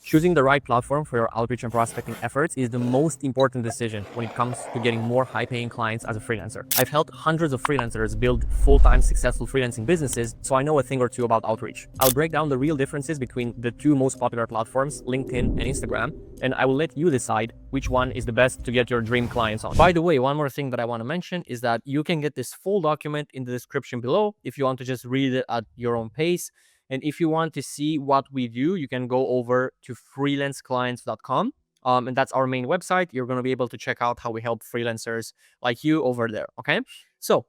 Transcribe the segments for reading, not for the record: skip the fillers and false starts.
Choosing the right platform for your outreach and prospecting efforts is the most important decision when it comes to getting more high-paying clients as a freelancer. I've helped hundreds of freelancers build full-time successful freelancing businesses, so I know a thing or two about outreach. I'll break down the real differences between the two most popular platforms, LinkedIn and Instagram, and I will let you decide which one is the best to get your dream clients on. By the way, one more thing that I want to mention is that you can get this full document in the description below if you want to just read it at your own pace. And if you want to see what we do, you can go over to freelanceclients.com. And that's our main website. You're going to be able to check out how we help freelancers like you over there. Okay. So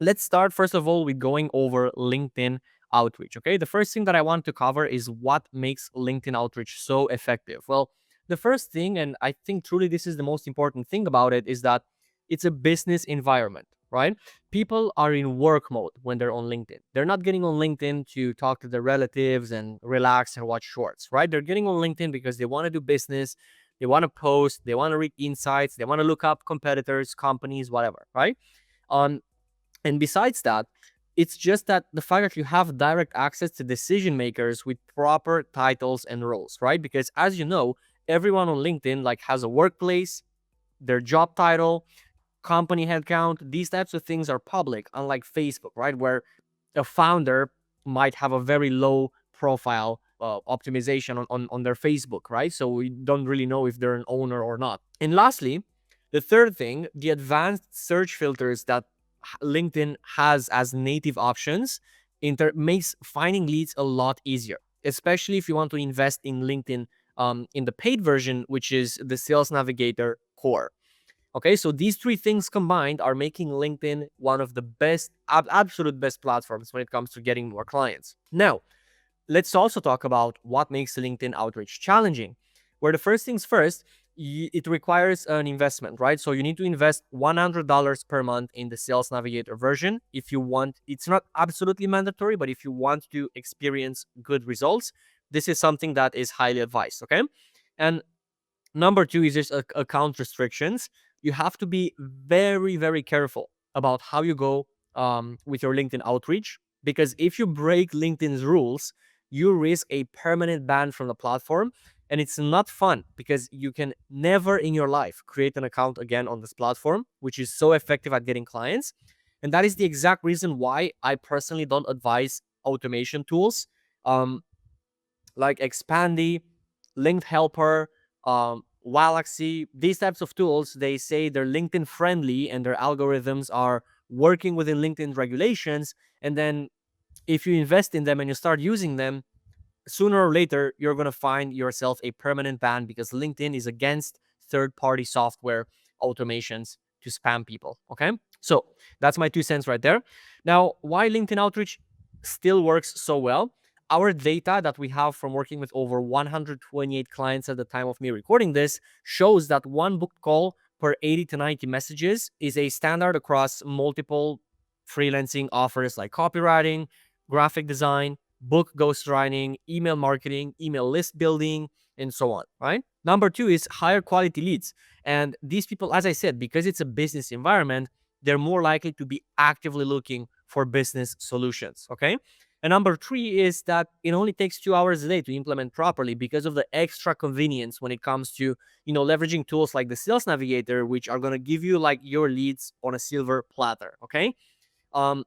let's start first of all with going over LinkedIn outreach. Okay. The first thing that I want to cover is what makes LinkedIn outreach so effective. Well, the first thing, and I think truly this is the most important thing about it, is that it's a business environment, right? People are in work mode when they're on LinkedIn. They're not getting on LinkedIn to talk to their relatives and relax and watch shorts, right? They're getting on LinkedIn because they want to do business, they want to post, they want to read insights, they want to look up competitors, companies, whatever, right? Um, and besides that, it's just that the fact that you have direct access to decision makers with proper titles and roles, right? Because as you know, everyone on LinkedIn like has a workplace, their job title, company headcount. These types of things are public, unlike Facebook, right? Where a founder might have a very low profile optimization on their Facebook, right? So we don't really know if they're an owner or not. And lastly, the third thing, the advanced search filters that LinkedIn has as native options makes finding leads a lot easier, especially if you want to invest in LinkedIn in the paid version, which is the Sales Navigator Core. Okay, so these three things combined are making LinkedIn one of the best, absolute best platforms when it comes to getting more clients. Now, let's also talk about what makes LinkedIn outreach challenging. Where the first things first, it requires an investment, right? So you need to invest $100 per month in the Sales Navigator version if you want. It's not absolutely mandatory, but if you want to experience good results, this is something that is highly advised. Okay, and number two is just account restrictions. You have to be very, very careful about how you go with your LinkedIn outreach, because if you break LinkedIn's rules, you risk a permanent ban from the platform. And it's not fun because you can never in your life create an account again on this platform, which is so effective at getting clients. And that is the exact reason why I personally don't advise automation tools um, like Expandy, Linked Helper, Walaxy. These types of tools, they say they're LinkedIn friendly and their algorithms are working within LinkedIn regulations. And then if you invest in them and you start using them, sooner or later, you're going to find yourself a permanent ban because LinkedIn is against third-party software automations to spam people. Okay. So that's my 2 cents right there. Now, why LinkedIn outreach still works so well? Our data that we have from working with over 128 clients at the time of me recording this shows that one booked call per 80 to 90 messages is a standard across multiple freelancing offers like copywriting, graphic design, book ghostwriting, email marketing, email list building, and so on, right? Number two is higher quality leads. And these people, as I said, because it's a business environment, they're more likely to be actively looking for business solutions, okay? And number three is that it only takes 2 hours a day to implement properly because of the extra convenience when it comes to, leveraging tools like the Sales Navigator, which are going to give you like your leads on a silver platter, okay? Um,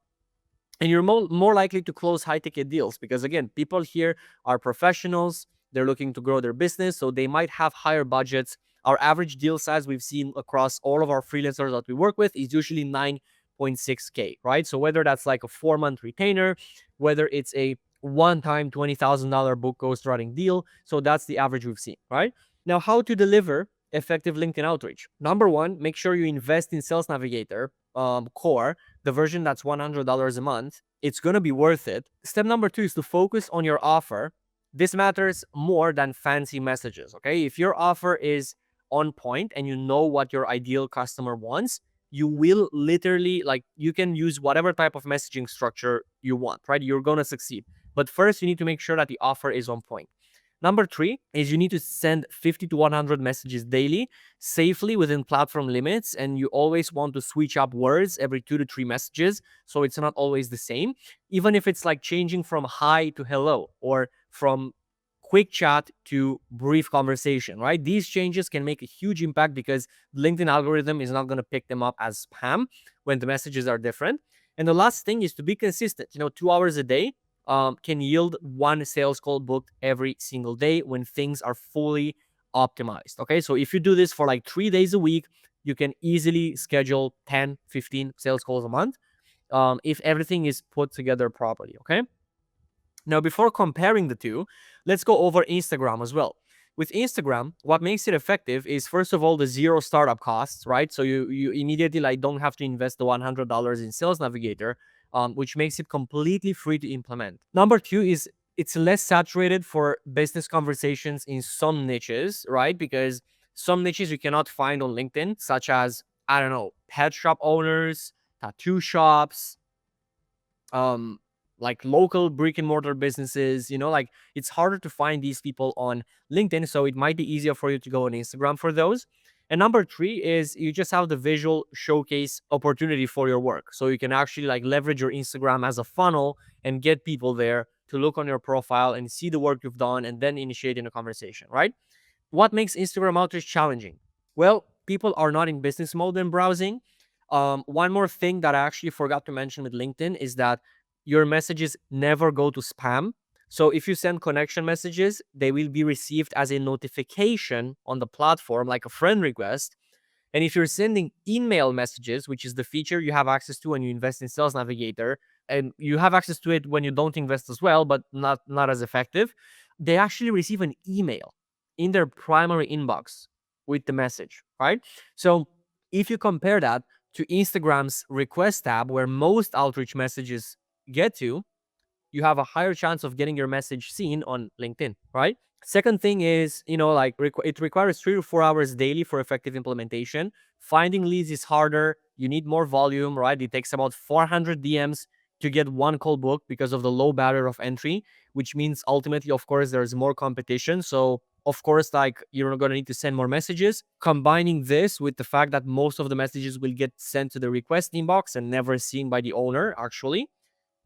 and you're more likely to close high ticket deals because again, people here are professionals, they're looking to grow their business, so they might have higher budgets. Our average deal size we've seen across all of our freelancers that we work with is usually 9.6K, right? So whether that's like a 4-month retainer, whether it's a one-time $20,000 book ghostwriting deal, so that's the average we've seen, right? Now, how to deliver effective LinkedIn outreach? Number one, make sure you invest in Sales Navigator Core, the version that's $100 a month. It's going to be worth it. Step number two is to focus on your offer. This matters more than fancy messages, okay? If your offer is on point and you know what your ideal customer wants, you will literally, like, you can use whatever type of messaging structure you want, right? You're going to succeed. But first, you need to make sure that the offer is on point. Number three is you need to send 50 to 100 messages daily, safely within platform limits. And you always want to switch up words every 2 to 3 messages, so it's not always the same. Even if it's like changing from hi to hello or from quick chat to brief conversation, right? These changes can make a huge impact because LinkedIn algorithm is not going to pick them up as spam when the messages are different. And the last thing is to be consistent. 2 hours a day can yield one sales call booked every single day when things are fully optimized. Okay, so if you do this for like 3 days a week, you can easily schedule 10, 15 sales calls a month if everything is put together properly. Okay, now before comparing the two, let's go over Instagram as well. With Instagram, what makes it effective is, first of all, the zero startup costs, right? So you immediately like don't have to invest the $100 in Sales Navigator, which makes it completely free to implement. Number two is it's less saturated for business conversations in some niches, right? Because some niches you cannot find on LinkedIn, such as, I don't know, pet shop owners, tattoo shops, um like local brick and mortar businesses. Like it's harder to find these people on LinkedIn, so it might be easier for you to go on Instagram for those. And number three is you just have the visual showcase opportunity for your work, so you can actually like leverage your Instagram as a funnel and get people there to look on your profile and see the work you've done and then initiate in a conversation, right? What makes Instagram outreach challenging? Well, people are not in business mode and browsing. One more thing that I actually forgot to mention with LinkedIn is that your messages never go to spam. So if you send connection messages, they will be received as a notification on the platform, like a friend request. And if you're sending email messages, which is the feature you have access to when you invest in Sales Navigator, and you have access to it when you don't invest as well, but not as effective, they actually receive an email in their primary inbox with the message, right? So if you compare that to Instagram's request tab, where most outreach messages get to, you have a higher chance of getting your message seen on LinkedIn, right? Second thing is, like it requires 3 to 4 hours daily for effective implementation. Finding leads is harder. You need more volume, right? It takes about 400 DMs to get one call book because of the low barrier of entry, which means ultimately, of course, there's more competition. So, of course, like you're going to need to send more messages. Combining this with the fact that most of the messages will get sent to the request inbox and never seen by the owner, actually,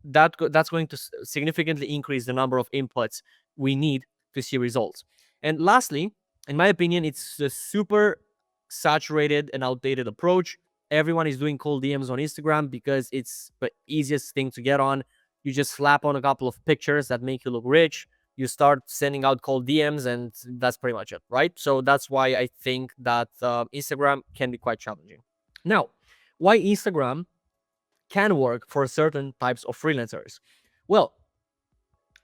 that's going to significantly increase the number of inputs we need to see results. And lastly, in my opinion, it's a super saturated and outdated approach. Everyone is doing cold DMs on Instagram because it's the easiest thing to get on. You just slap on a couple of pictures that make you look rich. You start sending out cold DMs, and that's pretty much it, right? So that's why I think that Instagram can be quite challenging. Now, why Instagram can work for certain types of freelancers? Well,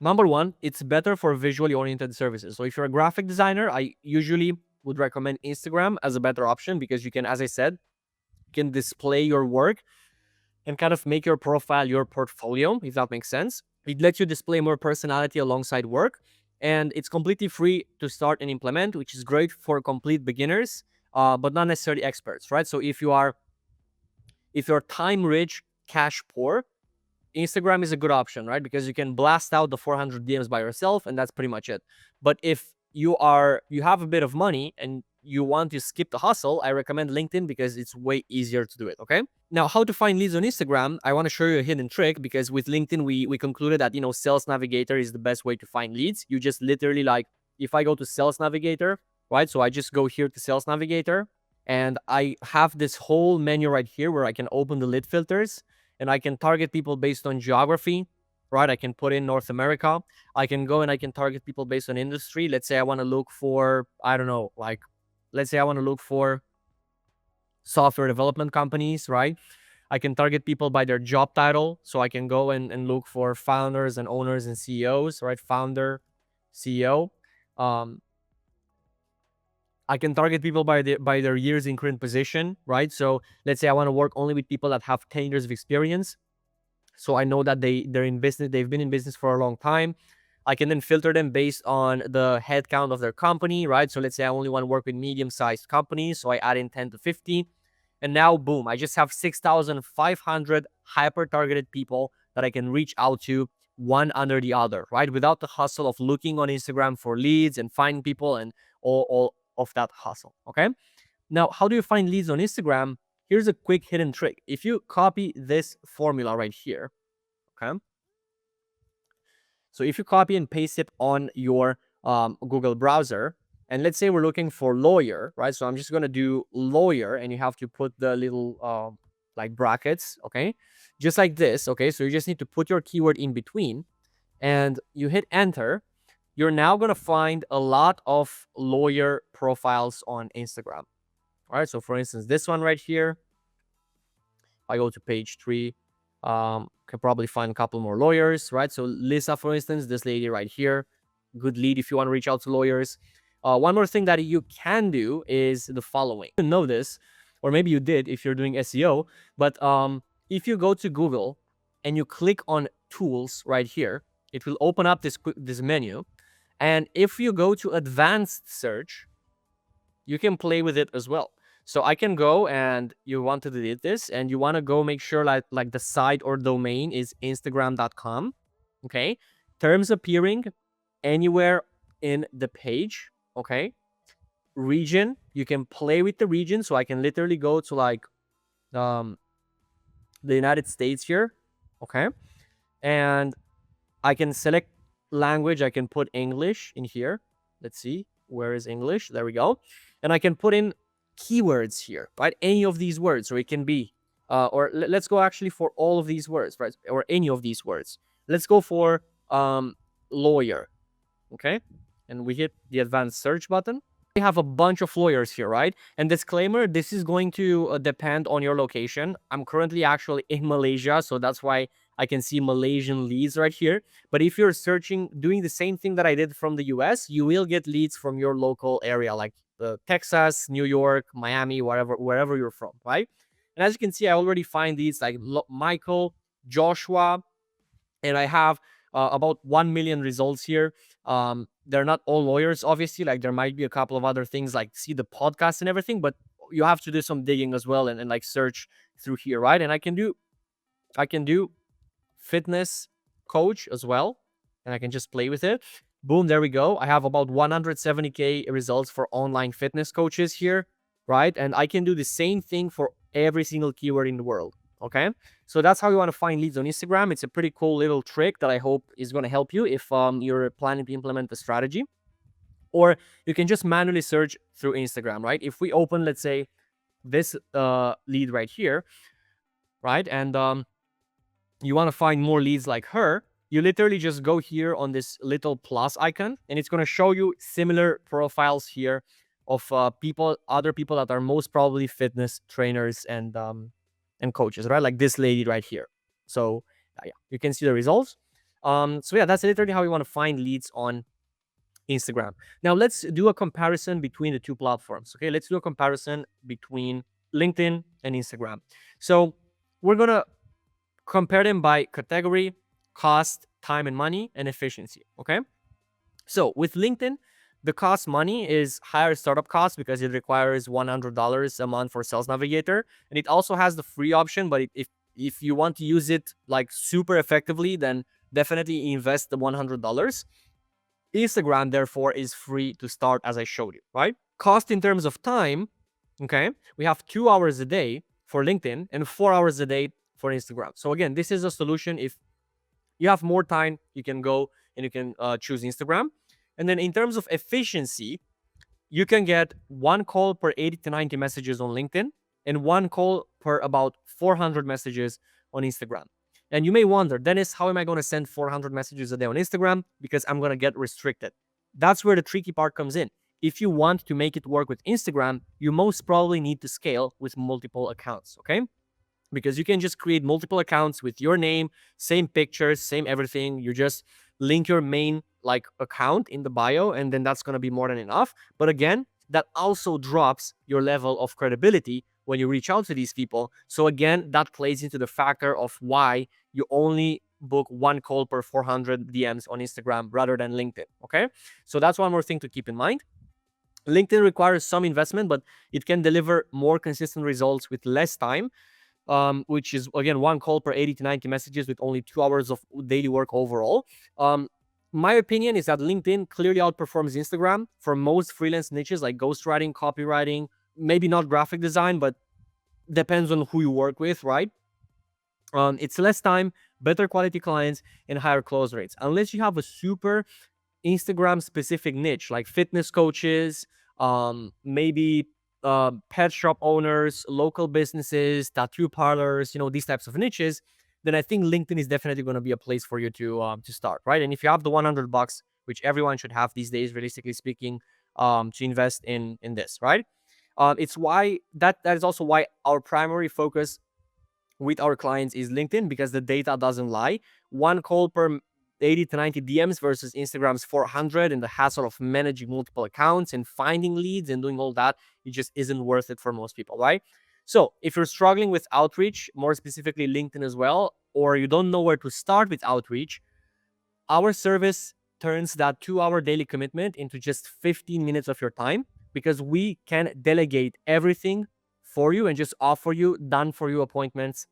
number one, it's better for visually oriented services. So if you're a graphic designer, I usually would recommend Instagram as a better option because you can, as I said, can display your work and kind of make your profile your portfolio, if that makes sense. It lets you display more personality alongside work, and it's completely free to start and implement, which is great for complete beginners, but not necessarily experts, right? So if you're time rich, cash poor, Instagram is a good option, right? Because you can blast out the 400 DMs by yourself, and that's pretty much it. But if you have a bit of money and you want to skip the hustle, I recommend LinkedIn because it's way easier to do it. Okay. Now, how to find leads on Instagram? I want to show you a hidden trick because with LinkedIn, we concluded that Sales Navigator is the best way to find leads. You just literally like, if I go to Sales Navigator, right? So I just go here to Sales Navigator, and I have this whole menu right here where I can open the lead filters and I can target people based on geography, right? I can put in North America. I can go and I can target people based on industry. Let's say I want to look for, I don't know, like, let's say I want to look for software development companies, right? I can target people by their job title. So I can go and look for founders and owners and CEOs, right? Founder, CEO. I can target people by their years in current position, right? So let's say I want to work only with people that have 10 years of experience. So I know that they're in business, they've been in business for a long time. I can then filter them based on the headcount of their company, right? So let's say I only want to work with medium-sized companies, so I add in 10 to 50. And now, boom, I just have 6,500 hyper-targeted people that I can reach out to one under the other, right? Without the hustle of looking on Instagram for leads and find people and all of that hustle, okay? Now, how do you find leads on Instagram? Here's a quick hidden trick. If you copy this formula right here, okay? So if you copy and paste it on your Google browser, and let's say we're looking for lawyer, right? So I'm just going to do lawyer, and you have to put the little like brackets, okay? Just like this, okay? So you just need to put your keyword in between, and you hit enter. You're now going to find a lot of lawyer profiles on Instagram. All right, so for instance, this one right here, I go to page 3, can probably find a couple more lawyers, right? So Lisa, for instance, this lady right here, good lead if you want to reach out to lawyers. One more thing that you can do is the following. You know this, or maybe you did if you're doing SEO, but if you go to Google and you click on tools right here, it will open up this menu. And if you go to advanced search, you can play with it as well. So I can go, and you want to delete this, and you want to go make sure like the site or domain is instagram.com. Okay. Terms appearing anywhere in the page. Okay. Region, you can play with the region. So I can literally go to like the United States here. Okay. And I can select language. I can put English in here. Let's see. Where is English? There we go. And I can put in keywords here, right? Any of these words. So it can be, let's go actually for all of these words, right? Or any of these words. Let's go for lawyer. Okay. And we hit the advanced search button. We have a bunch of lawyers here, right? And disclaimer, this is going to depend on your location. I'm currently actually in Malaysia, so that's why I can see Malaysian leads right here. But if you're searching, doing the same thing that I did from the US, you will get leads from your local area, like Texas, New York, Miami, wherever you're from, right? And as you can see, I already find these like Michael, Joshua, and I have about 1 million results here. They're not all lawyers, obviously. Like there might be a couple of other things, like see the podcast and everything, but you have to do some digging as well, and like search through here, right? And I can do fitness coach as well, and I can just play with it. Boom, there we go. I have about 170K results for online fitness coaches here, right? And I can do the same thing for every single keyword in the world. Okay, so that's how you want to find leads on Instagram. It's a pretty cool little trick that I hope is going to help you if you're planning to implement the strategy. Or you can just manually search through Instagram, right? If we open, let's say, this lead right here, right? And you want to find more leads like her, you literally just go here on this little plus icon, and it's going to show you similar profiles here of other people that are most probably fitness trainers and coaches, right? Like this lady right here. So yeah, you can see the results. So yeah, that's literally how you want to find leads on Instagram. Now let's do a comparison between the two platforms. Okay, let's do a comparison between LinkedIn and Instagram. So we're gonna compare them by category, cost, time and money, and efficiency. Okay, so with LinkedIn, the cost money is higher startup cost because it requires $100 a month for Sales Navigator, and it also has the free option. But if you want to use it like super effectively, then definitely invest the $100. Instagram, therefore, is free to start, as I showed you, right? Cost in terms of time, okay, we have 2 hours a day for LinkedIn and 4 hours a day for Instagram. So again, this is a solution. If you have more time, you can go and you can choose Instagram. And then in terms of efficiency, you can get 1 call per 80 to 90 messages on LinkedIn and 1 call per about 400 messages on Instagram. And you may wonder, Dennis, how am I going to send 400 messages a day on Instagram? Because I'm going to get restricted. That's where the tricky part comes in. If you want to make it work with Instagram, you most probably need to scale with multiple accounts, okay? Because you can just create multiple accounts with your name, same pictures, same everything. You just link your main like account in the bio, and then that's going to be more than enough. But again, that also drops your level of credibility when you reach out to these people. So again, that plays into the factor of why you only book 1 call per 400 DMs on Instagram rather than LinkedIn. Okay, so that's one more thing to keep in mind. LinkedIn requires some investment, but it can deliver more consistent results with less time, which is again 1 call per 80 to 90 messages with only 2 hours of daily work overall. My opinion is that LinkedIn clearly outperforms Instagram for most freelance niches like ghostwriting, copywriting, maybe not graphic design, but depends on who you work with, right? It's less time, better quality clients, and higher close rates. Unless you have a super Instagram specific niche, like fitness coaches, maybe pet shop owners, local businesses, tattoo parlors, these types of niches, then I think LinkedIn is definitely going to be a place for you to start, right? And if you have the $100, which everyone should have these days, realistically speaking, to invest in this, right? It's why that is also why our primary focus with our clients is LinkedIn, because the data doesn't lie. One call per 80 to 90 DMs versus Instagram's 400, and the hassle of managing multiple accounts and finding leads and doing all that, it just isn't worth it for most people, right? So if you're struggling with outreach, more specifically LinkedIn as well, or you don't know where to start with outreach, our service turns that 2-hour daily commitment into just 15 minutes of your time, because we can delegate everything for you and just offer you done for you appointments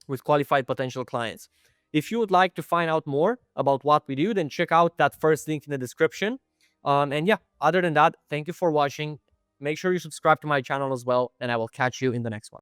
with qualified potential clients. If you would like to find out more about what we do, then check out that first link in the description. And yeah, other than that, thank you for watching. Make sure you subscribe to my channel as well, and I will catch you in the next one.